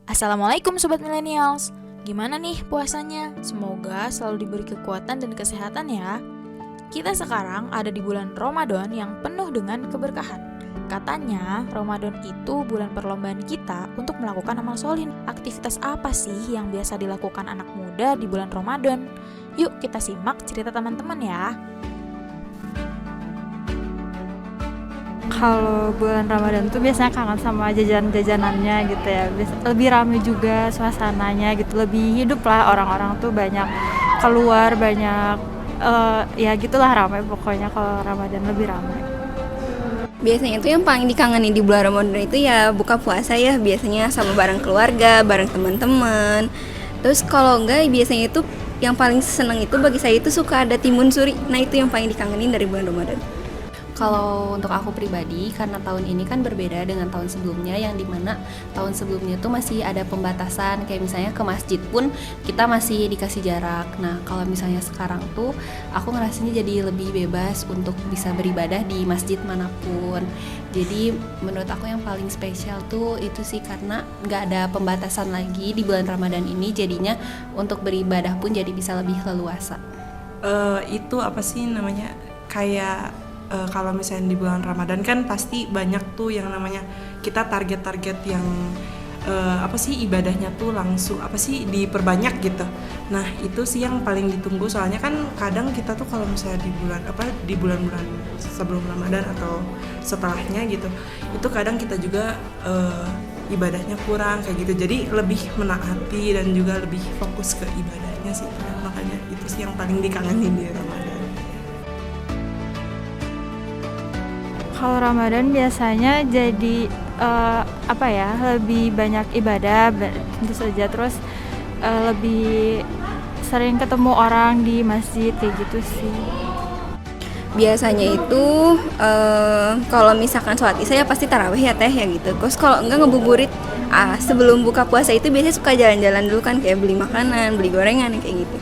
Assalamualaikum Sobat Millennials. Gimana nih puasanya? Semoga selalu diberi kekuatan dan kesehatan ya. Kita sekarang ada di bulan Ramadan yang penuh dengan keberkahan. Katanya Ramadan itu bulan perlombaan kita untuk melakukan amal soleh. Aktivitas apa sih yang biasa dilakukan anak muda di bulan Ramadan? Yuk kita simak cerita teman-teman ya. Kalau bulan Ramadan tuh biasanya kangen sama jajan-jajanannya gitu ya. Lebih rame juga suasananya gitu, lebih hidup lah, orang-orang tuh banyak keluar, banyak ya gitulah, ramai pokoknya. Kalau Ramadan lebih ramai. Biasanya itu yang paling dikangenin di bulan Ramadan itu ya buka puasa ya, biasanya sama bareng keluarga, bareng teman-teman. Terus kalau enggak biasanya itu yang paling seneng itu bagi saya itu suka ada timun suri. Nah itu yang paling dikangenin dari bulan Ramadan. Kalau untuk aku pribadi, karena tahun ini kan berbeda dengan tahun sebelumnya, yang dimana tahun sebelumnya tuh masih ada pembatasan, kayak misalnya ke masjid pun kita masih dikasih jarak. Nah kalau misalnya sekarang tuh aku ngerasanya jadi lebih bebas untuk bisa beribadah di masjid manapun. Jadi menurut aku yang paling spesial tuh itu sih karena nggak ada pembatasan lagi di bulan Ramadan ini, jadinya untuk beribadah pun jadi bisa lebih leluasa. Itu apa sih namanya, kayak kalau misalnya di bulan Ramadan kan pasti banyak tuh yang namanya kita target-target yang apa sih ibadahnya tuh langsung apa sih diperbanyak gitu. Nah itu sih yang paling ditunggu, soalnya kan kadang kita tuh kalau misalnya di bulan-bulan sebelum Ramadan atau setelahnya gitu, itu kadang kita juga ibadahnya kurang kayak gitu, jadi lebih menaati dan juga lebih fokus ke ibadahnya sih. Makanya itu sih yang paling dikangenin di Ramadan. Kalau Ramadan biasanya jadi lebih banyak ibadah tentu saja, terus lebih sering ketemu orang di masjid kayak gitu sih. Biasanya itu kalau misalkan sholat isya ya pasti tarawih ya teh ya gitu. Terus kalau enggak ngebuburit, sebelum buka puasa itu biasanya suka jalan-jalan dulu kan, kayak beli makanan, beli gorengan kayak gitu.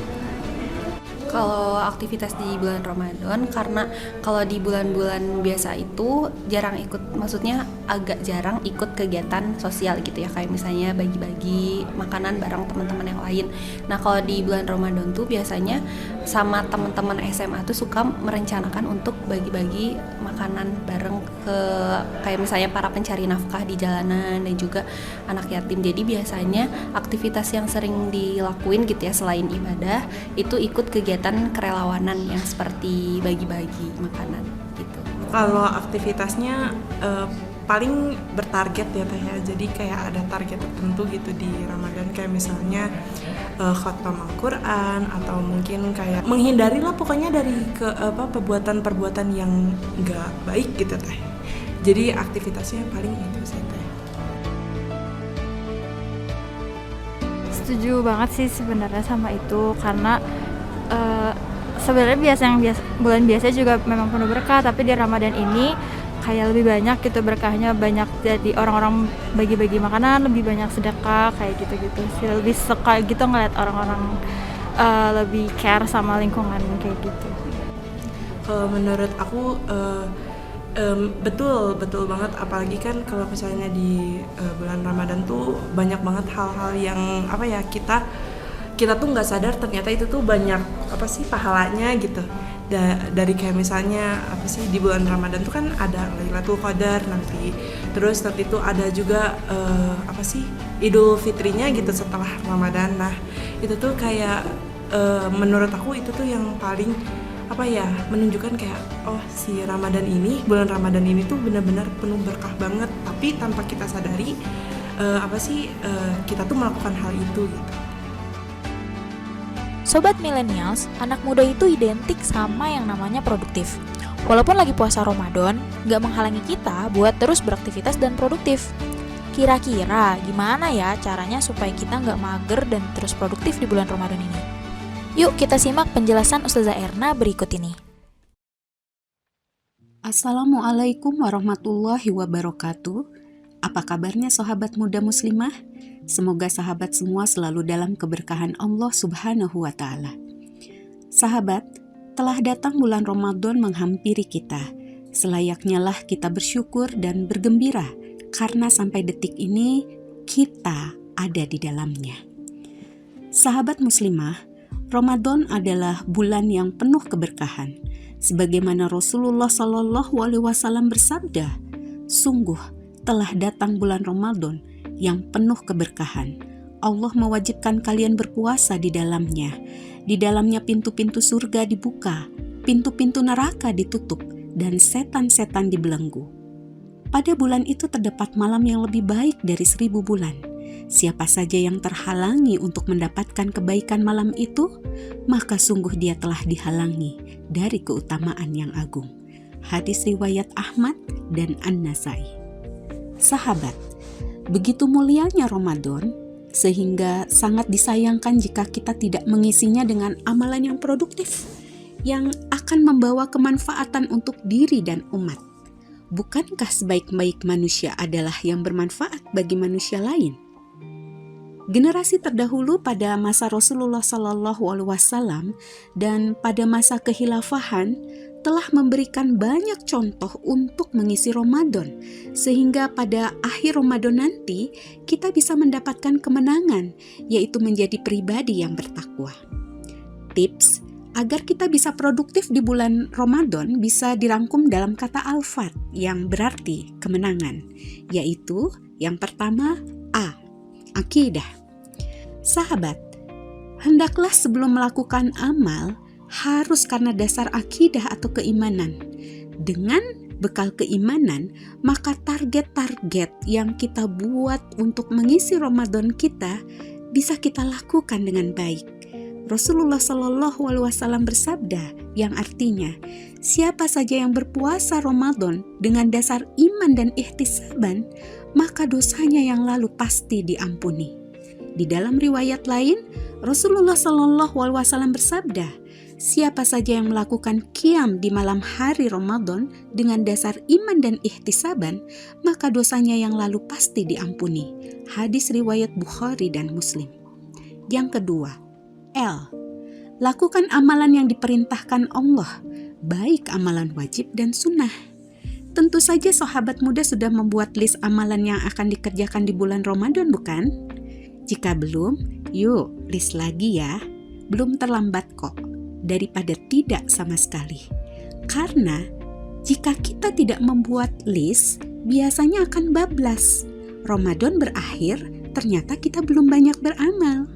Kalau aktivitas di bulan Ramadan, karena kalau di bulan-bulan biasa itu jarang ikut, maksudnya agak jarang ikut kegiatan sosial gitu ya, kayak misalnya bagi-bagi makanan bareng teman-teman yang lain. Nah kalau di bulan Ramadan tuh biasanya sama teman-teman SMA tuh suka merencanakan untuk bagi-bagi makanan bareng ke kayak misalnya para pencari nafkah di jalanan dan juga anak yatim. Jadi biasanya aktivitas yang sering dilakuin gitu ya selain ibadah itu ikut kegiatan kerelawanan yang seperti bagi-bagi makanan gitu. Kalau aktivitasnya paling bertarget ya teh ya, jadi kayak ada target tertentu gitu di Ramadan, kayak misalnya khatam Al-Quran, atau mungkin kayak menghindari lah pokoknya dari perbuatan-perbuatan yang nggak baik gitu teh. Jadi aktivitasnya paling itu sih teh. Setuju banget sih sebenarnya sama itu, karena sebenarnya bulan biasa juga memang penuh berkah, tapi di Ramadan ini kayak lebih banyak gitu berkahnya, banyak jadi orang-orang bagi-bagi makanan, lebih banyak sedekah kayak gitu-gitu sih. Lebih suka gitu ngeliat orang-orang lebih care sama lingkungan kayak gitu. Menurut aku betul banget, apalagi kan kalau misalnya di bulan Ramadan tuh banyak banget hal-hal yang apa ya, kita tuh nggak sadar ternyata itu tuh banyak apa sih pahalanya gitu. Dari kayak misalnya apa sih di bulan Ramadan tuh kan ada Lailatul Qadar nanti, terus nanti tuh ada juga apa sih Idul Fitrinya gitu setelah Ramadan. Nah itu tuh kayak menurut aku itu tuh yang paling apa ya, menunjukkan kayak oh si bulan Ramadan ini tuh benar-benar penuh berkah banget, tapi tanpa kita sadari kita tuh melakukan hal itu gitu. Sobat Millennials, anak muda itu identik sama yang namanya produktif. Walaupun lagi puasa Ramadan, nggak menghalangi kita buat terus beraktivitas dan produktif. Kira-kira gimana ya caranya supaya kita nggak mager dan terus produktif di bulan Ramadan ini? Yuk kita simak penjelasan Ustazah Erna berikut ini. Assalamualaikum warahmatullahi wabarakatuh. Apa kabarnya sahabat muda muslimah? Semoga sahabat semua selalu dalam keberkahan Allah Subhanahu wa Ta'ala. Sahabat, telah datang bulan Ramadan menghampiri kita. Selayaknya lah kita bersyukur dan bergembira karena sampai detik ini kita ada di dalamnya. Sahabat muslimah, Ramadan adalah bulan yang penuh keberkahan. Sebagaimana Rasulullah SAW bersabda, sungguh telah datang bulan Ramadan yang penuh keberkahan. Allah mewajibkan kalian berpuasa di dalamnya. Di dalamnya pintu-pintu surga dibuka, pintu-pintu neraka ditutup, dan setan-setan dibelenggu. Pada bulan itu terdapat malam yang lebih baik dari 1000 bulan. Siapa saja yang terhalangi untuk mendapatkan kebaikan malam itu, maka sungguh dia telah dihalangi dari keutamaan yang agung. Hadis riwayat Ahmad dan An-Nasai. Sahabat, begitu mulianya Ramadan, sehingga sangat disayangkan jika kita tidak mengisinya dengan amalan yang produktif, yang akan membawa kemanfaatan untuk diri dan umat. Bukankah sebaik-baik manusia adalah yang bermanfaat bagi manusia lain? Generasi terdahulu pada masa Rasulullah SAW dan pada masa kekhilafahan telah memberikan banyak contoh untuk mengisi Ramadan, sehingga pada akhir Ramadan nanti kita bisa mendapatkan kemenangan, yaitu menjadi pribadi yang bertakwa. Tips agar kita bisa produktif di bulan Ramadan bisa dirangkum dalam kata alfat yang berarti kemenangan, yaitu yang pertama A. Akidah. Sahabat, hendaklah sebelum melakukan amal harus karena dasar akidah atau keimanan. Dengan bekal keimanan, maka target-target yang kita buat untuk mengisi Ramadan kita bisa kita lakukan dengan baik. Rasulullah SAW bersabda yang artinya, siapa saja yang berpuasa Ramadan dengan dasar iman dan ihtisaban, maka dosanya yang lalu pasti diampuni. Di dalam riwayat lain, Rasulullah SAW bersabda, siapa saja yang melakukan qiyam di malam hari Ramadan dengan dasar iman dan ihtisaban, maka dosanya yang lalu pasti diampuni. Hadis riwayat Bukhari dan Muslim. Yang kedua, L. Lakukan amalan yang diperintahkan Allah, baik amalan wajib dan sunnah. Tentu saja sahabat muda sudah membuat list amalan yang akan dikerjakan di bulan Ramadan, bukan? Jika belum, yuk list lagi ya. Belum terlambat kok, daripada tidak sama sekali. Karena jika kita tidak membuat list, biasanya akan bablas. Ramadan berakhir, ternyata kita belum banyak beramal.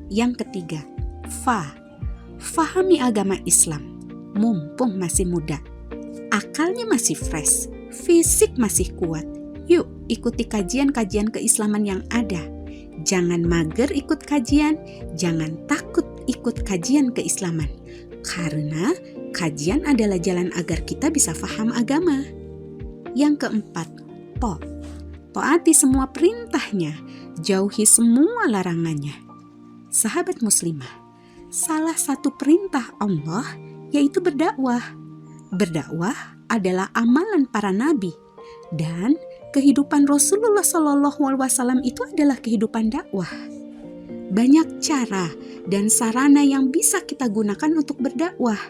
Yang ketiga, fahami agama Islam, mumpung masih muda. Akalnya masih fresh, fisik masih kuat. Yuk ikuti kajian-kajian keislaman yang ada. Jangan mager ikut kajian, jangan takut ikut kajian keislaman. Karena kajian adalah jalan agar kita bisa faham agama. Yang keempat, taati semua perintahnya, jauhi semua larangannya. Sahabat muslimah, salah satu perintah Allah yaitu berdakwah. Berdakwah adalah amalan para nabi, dan kehidupan Rasulullah SAW itu adalah kehidupan dakwah. Banyak cara dan sarana yang bisa kita gunakan untuk berdakwah.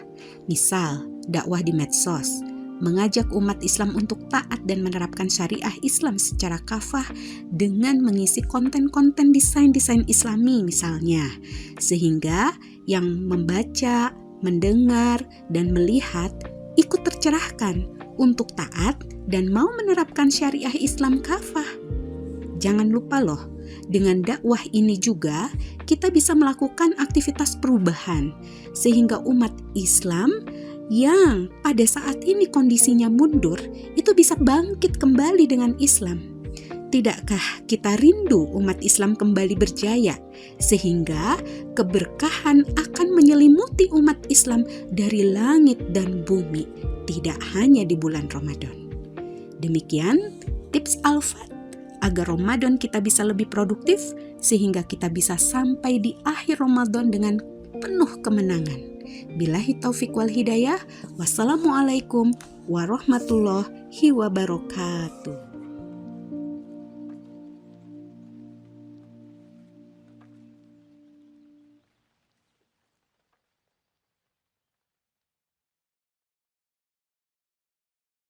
Misal, dakwah di medsos, mengajak umat Islam untuk taat dan menerapkan syariah Islam secara kafah dengan mengisi konten-konten desain-desain Islami misalnya. Sehingga yang membaca, mendengar, dan melihat ikut tercerahkan untuk taat dan mau menerapkan syariah Islam kafah. Jangan lupa loh, dengan dakwah ini juga kita bisa melakukan aktivitas perubahan sehingga umat Islam yang pada saat ini kondisinya mundur itu bisa bangkit kembali dengan Islam. Tidakkah kita rindu umat Islam kembali berjaya sehingga keberkahan akan menyelimuti umat Islam dari langit dan bumi, tidak hanya di bulan Ramadan. Demikian tips Alfat agar Ramadan kita bisa lebih produktif sehingga kita bisa sampai di akhir Ramadan dengan penuh kemenangan. Billahi taufiq wal hidayah. Wassalamualaikum warahmatullahi wabarakatuh.